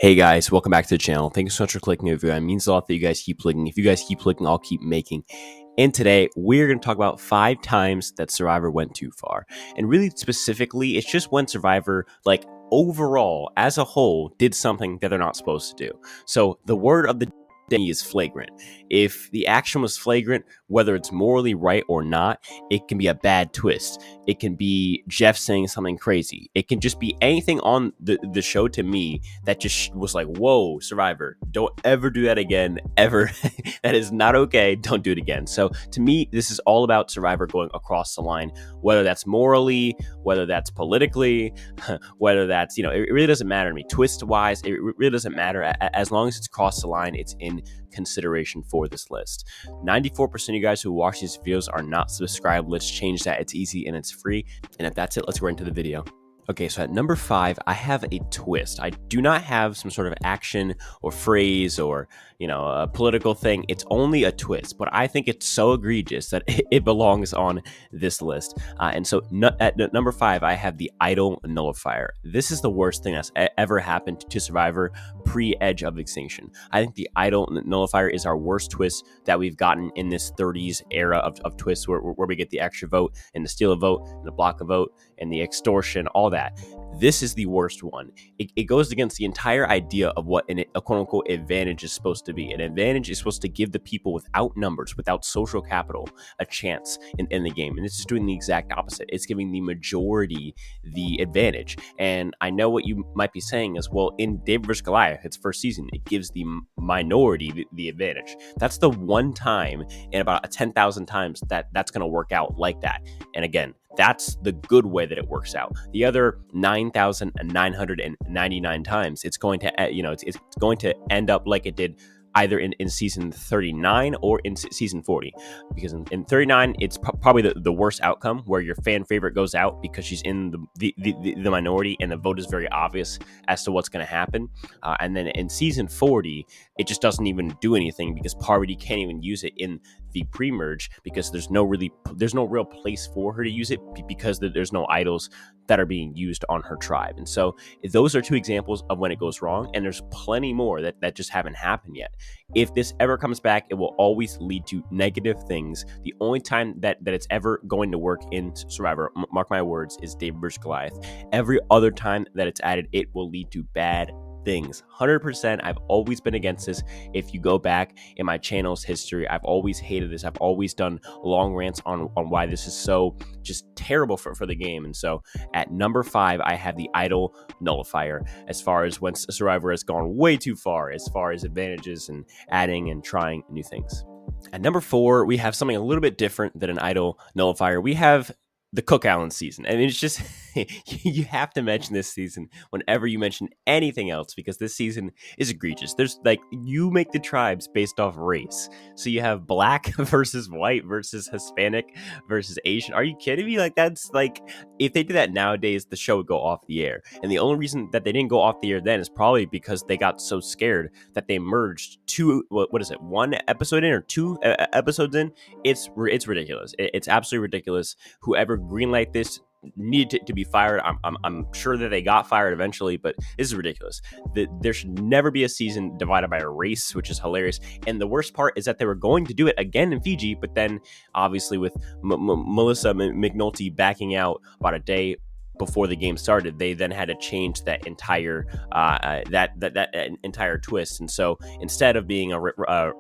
Hey guys, welcome back to the channel. Thank you so much for clicking the video. It means a lot that you guys keep clicking. If you guys keep clicking, I'll keep making. And today, we're going to talk about 5 times that Survivor went too far. And really specifically, it's just when Survivor, overall, as a whole, did something that they're not supposed to do. So the word of the day is flagrant. If the action was flagrant, whether it's morally right or not, it can be a bad twist. It can be Jeff saying something crazy. It can just be anything on the show to me that just was like, whoa, Survivor, don't ever do that again, ever. That is not okay. Don't do it again. So to me, this is all about Survivor going across the line, whether that's morally, whether that's politically, whether that's, it really doesn't matter to me. Twist-wise, it really doesn't matter. As long as it's crossed the line, it's in consideration for this list. 94% of you guys who watch these videos are not subscribed. Let's change that. It's easy and it's free. And if that's it, let's go into the video. Okay, so at number 5, I have a twist. I do not have some sort of action or phrase or, a political thing. It's only a twist, but I think it's so egregious that it belongs on this list. And so at number 5, I have the idol nullifier. This is the worst thing that's ever happened to Survivor pre-Edge of Extinction. I think the idol nullifier is our worst twist that we've gotten in this 30s era of twists where we get the extra vote and the steal a vote and the block a vote and the extortion, all that. This is the worst one. It goes against the entire idea of what a quote-unquote advantage is supposed to be. An advantage is supposed to give the people without numbers, without social capital, a chance in the game. And this is doing the exact opposite. It's giving the majority the advantage. And I know what you might be saying is, well, in David vs. Goliath, its first season, it gives the minority the advantage. That's the one time in about 10,000 times that's going to work out like that. And again, that's the good way that it works out. The other 9,999 times, it's going to, it's going to end up like it did either in season 39 or in season 40, because in 39 it's probably the worst outcome, where your fan favorite goes out because she's in the minority and the vote is very obvious as to what's going to happen, and then in season 40 it just doesn't even do anything because Parvati can't even use it in the pre-merge because there's no real place for her to use it because there's no idols that are being used on her tribe. And so those are 2 examples of when it goes wrong, and there's plenty more that just haven't happened yet. If this ever comes back, it will always lead to negative things. The only time that it's ever going to work in Survivor, mark my words, is David vs. Goliath. Every other time that it's added, it will lead to bad things. 100%. I've always been against this. If you go back in my channel's history, I've always hated this. I've always done long rants on why this is so just terrible for the game. And so at number 5, I have the idol nullifier, as far as when Survivor has gone way too far as advantages and adding and trying new things. At number 4, we have something a little bit different than an idol nullifier. We have the Cook Island season. And it's just, you have to mention this season whenever you mention anything else, because this season is egregious. There's you make the tribes based off race. So you have black versus white versus Hispanic versus Asian. Are you kidding me? That's if they do that nowadays, the show would go off the air. And the only reason that they didn't go off the air then is probably because they got so scared that they merged 1 episode in or 2 episodes in. It's ridiculous. It's absolutely ridiculous. Whoever greenlight this need to be fired. I'm sure that they got fired eventually, but this is ridiculous. There should never be a season divided by a race, which is hilarious. And the worst part is that they were going to do it again in Fiji, but then obviously with Melissa McNulty backing out about a day before the game started, they then had to change that entire entire twist. And so instead of being a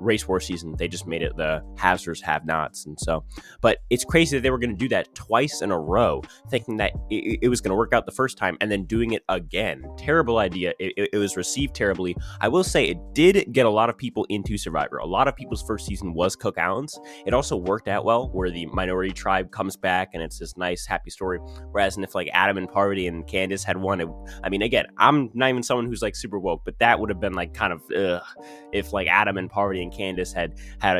race war season, they just made it the haves versus have-nots. And so, but it's crazy that they were going to do that twice in a row, thinking that it was going to work out the first time and then doing it again. Terrible idea. It was received terribly. I will say it did get a lot of people into Survivor. A lot of people's first season was Cook Islands. It also worked out well, where the minority tribe comes back and it's this nice happy story. Whereas if Adam and Parvati and Candace had won, again, I'm not even someone who's super woke, but that would have been if Adam and Parvati and Candace had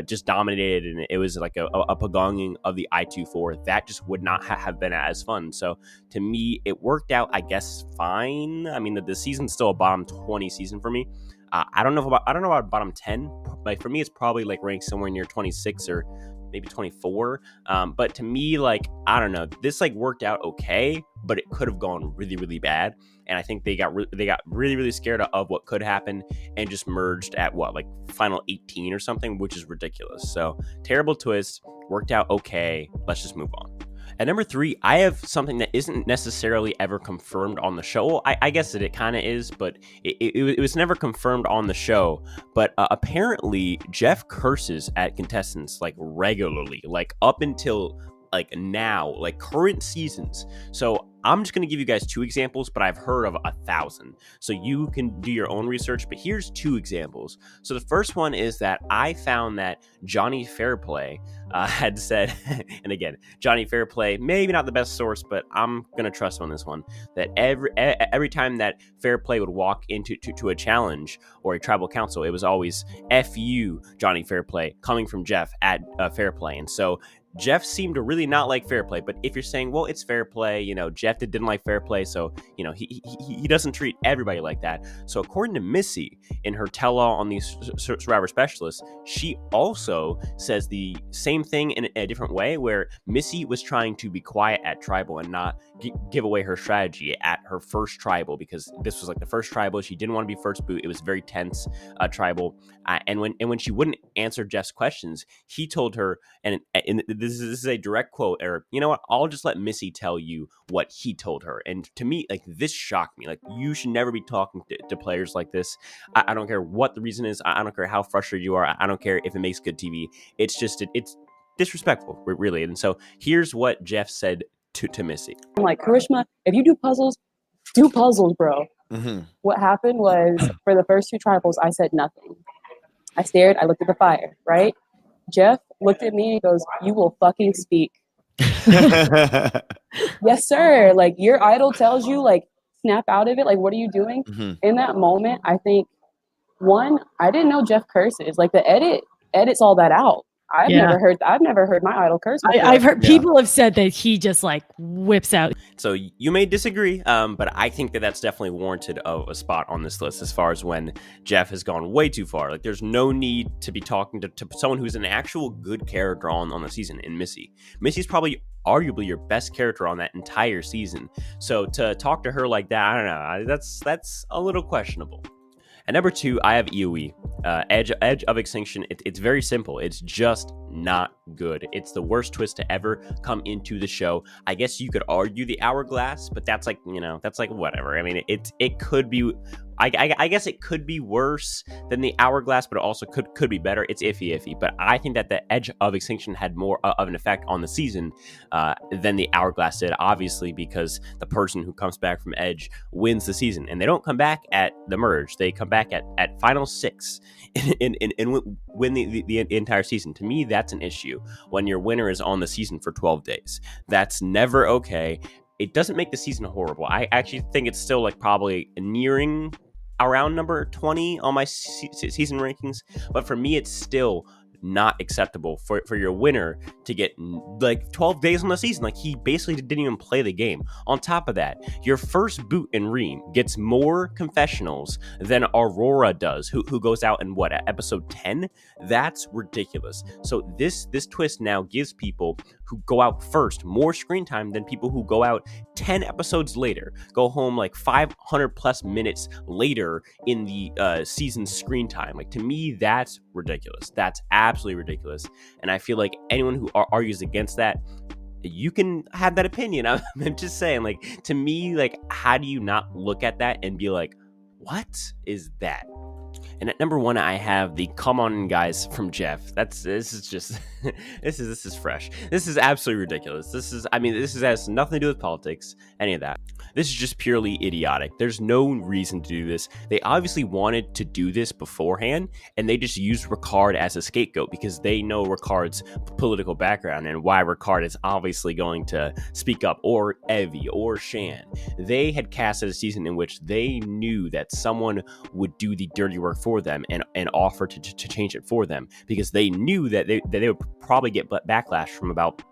just dominated and it was a pagonging of the I-24, that just would not have been as fun. So to me, it worked out, I guess, fine. The season's still a bottom 20 season for me. I don't know about bottom 10. For me, it's probably ranked somewhere near 26 or maybe 24. But to me, like, I don't know, this like worked out okay, but it could have gone really, really bad. And I think they got really, really scared of what could happen and just merged at like final 18 or something, which is ridiculous. So terrible twist, worked out okay. Let's just move on. At number 3, I have something that isn't necessarily ever confirmed on the show. I guess that it kind of is, but it was never confirmed on the show. But apparently, Jeff curses at contestants like regularly, like up until like now, like current seasons. So I'm just going to give you guys 2 examples, but I've heard of 1,000. So you can do your own research, but here's 2 examples. So the first one is that I found that Johnny Fairplay had said, and again, Johnny Fairplay, maybe not the best source, but I'm going to trust on this one, that every time that Fairplay would walk into a challenge or a tribal council, it was always F you, Johnny Fairplay, coming from Jeff at Fairplay. And so Jeff seemed to really not like fair play, but if you're saying, well, it's fair play, Jeff didn't like fair play, so, he doesn't treat everybody like that. So according to Missy, in her tell-all on these Survivor specialists, she also says the same thing in a different way, where Missy was trying to be quiet at tribal and not give away her strategy at her first tribal, because this was like the first tribal. She didn't want to be first boot. It was very tense tribal. And when she wouldn't answer Jeff's questions, he told her, and this is a direct quote, or you know what, I'll just let Missy tell you what he told her. And to me, like, this shocked me. Like, you should never be talking to players like this. I don't care what the reason is. I don't care how frustrated you are. I don't care if it makes good TV. It's just it's disrespectful, really. And so here's what Jeff said to Missy. I'm like, Karishma, if you do puzzles, bro. Mm-hmm. What happened was, for the first 2 tribals, I said nothing. I stared, I looked at the fire, right? Jeff looked at me and goes, you will fucking speak. Yes, sir. Like, your idol tells you, like, snap out of it. Like, what are you doing? Mm-hmm. In that moment, I think, 1, I didn't know Jeff curses. Like, the edits all that out. I've never heard my idol curse before. I've heard people have said that he just like whips out. So you may disagree, but I think that that's definitely warranted of a spot on this list as far as when Jeff has gone way too far. Like, there's no need to be talking to someone who's an actual good character on the season in Missy. Missy's probably arguably your best character on that entire season. So to talk to her like that, I don't know. That's a little questionable. At number 2, I have EOE, Edge of Extinction. It's very simple. It's just not good. It's the worst twist to ever come into the show. I guess you could argue the Hourglass, but that's like, that's like whatever. I mean, it could be. I guess it could be worse than the Hourglass, but it also could be better. It's iffy. But I think that the Edge of Extinction had more of an effect on the season than the Hourglass did, obviously, because the person who comes back from Edge wins the season. And they don't come back at the merge. They come back at final 6 and win the entire season. To me, that's an issue when your winner is on the season for 12 days. That's never okay. It doesn't make the season horrible. I actually think it's still like probably nearing around number 20 on my season rankings. But for me, it's still not acceptable for your winner to get like 12 days on the season. Like, he basically didn't even play the game. On top of that, your first boot in Reem gets more confessionals than Aurora does, who goes out in episode 10. That's ridiculous. So this twist now gives people who go out first more screen time than people who go out 10 episodes later, go home like 500 plus minutes later in the season screen time. Like, to me, that's ridiculous. That's absolutely ridiculous. And I feel like anyone who argues against that, you can have that opinion. I'm just saying, like, to me, like, how do you not look at that and be like, what is that? And at number 1, I have the "Come on, guys" from Jeff. This is fresh. This is absolutely ridiculous. This has nothing to do with politics, any of that. This is just purely idiotic. There's no reason to do this. They obviously wanted to do this beforehand, and they just used Ricard as a scapegoat because they know Ricard's political background and why Ricard is obviously going to speak up, or Evie, or Shan. They had casted a season in which they knew that someone would do the dirty work for them and offer to change it for them, because they knew that they would probably get backlash from about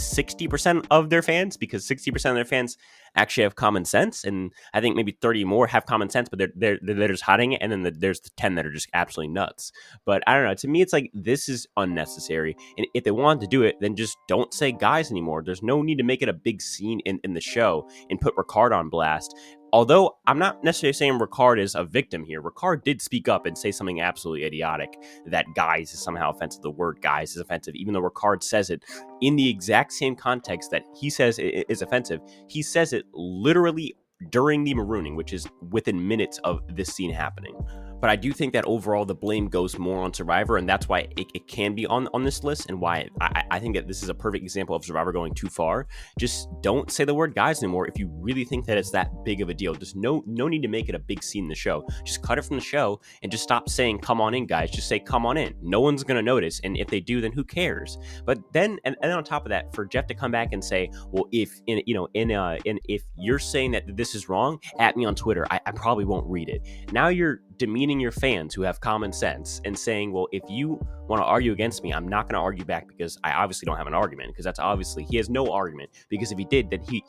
60% of their fans, because 60% of their fans actually have common sense, and I think maybe 30 more have common sense, but they're just hiding it, and then there's the 10 that are just absolutely nuts. But I don't know. To me, it's like, this is unnecessary, and if they wanted to do it, then just don't say guys anymore. There's no need to make it a big scene in the show and put Ricard on blast. Although I'm not necessarily saying Ricard is a victim here. Ricard did speak up and say something absolutely idiotic, that guys is somehow offensive. The word guys is offensive, even though Ricard says it in the exact same context that he says it is offensive. He says it literally during the marooning, which is within minutes of this scene happening. But I do think that overall the blame goes more on Survivor, and that's why it can be on this list, and why I think that this is a perfect example of Survivor going too far. Just don't say the word guys anymore if you really think that it's that big of a deal. Just no need to make it a big scene in the show. Just cut it from the show and just stop saying come on in, guys. Just say come on in. No one's gonna notice, and if they do, then who cares? But then and on top of that, for Jeff to come back and say, well, if if you're saying that this is wrong, at me on Twitter, I probably won't read it. Now you're demeaning your fans who have common sense and saying, well, if you want to argue against me, I'm not going to argue back, because I obviously don't have an argument, because that's obviously, he has no argument, because if he did, then he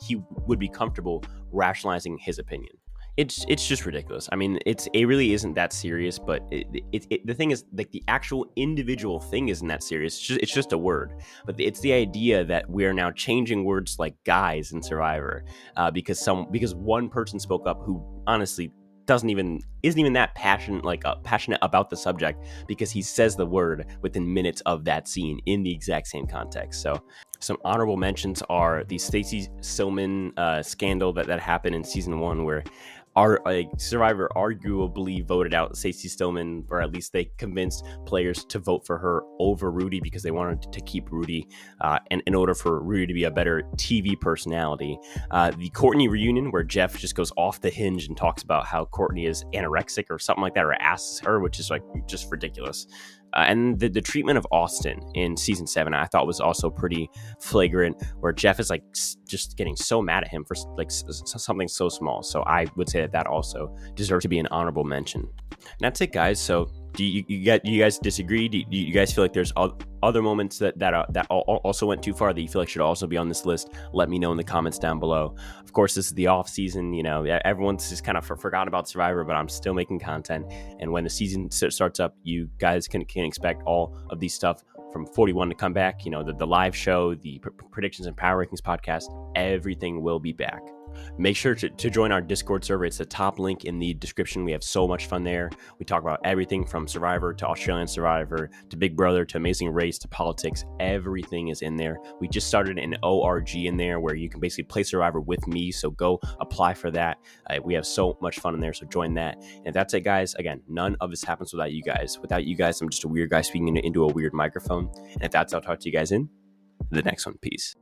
would be comfortable rationalizing his opinion. It's just ridiculous. I mean, it really isn't that serious, but the thing is, like, the actual individual thing isn't that serious. It's just a word, but it's the idea that we are now changing words like guys in Survivor because one person spoke up who honestly isn't even that passionate about the subject, because he says the word within minutes of that scene in the exact same context. So some honorable mentions are the Stacey Stillman scandal that happened in season 1, where Survivor arguably voted out Stacey Stillman, or at least they convinced players to vote for her over Rudy, because they wanted to keep Rudy, and in order for Rudy to be a better TV personality. The Courtney reunion, where Jeff just goes off the hinge and talks about how Courtney is anorexic or something like that, or asks her, which is like just ridiculous. And the treatment of Austin in season 7, I thought was also pretty flagrant, where Jeff is like just getting so mad at him for like something so small. So I would say that also deserves to be an honorable mention. And that's it, guys. So do you guys disagree? Do you guys feel like there's other moments that also went too far that you feel like should also be on this list? Let me know in the comments down below. Of course, this is the off season. You know, everyone's just kind of forgotten about Survivor, but I'm still making content. And when the season starts up, you guys can expect all of these stuff from 41 to come back. You know, the live show, the predictions and power rankings podcast, everything will be back. Make sure to join our Discord server. It's the top link in the description. We have so much fun there. We talk about everything from Survivor to Australian Survivor to Big Brother to Amazing Race to politics. Everything is in there. We just started an ORG in there where you can basically play Survivor with me. So go apply for that. We have so much fun in there. So join that. And if that's it, guys, again, none of this happens without you guys. Without you guys, I'm just a weird guy speaking into a weird microphone. And if that's, I'll talk to you guys in the next one. Peace.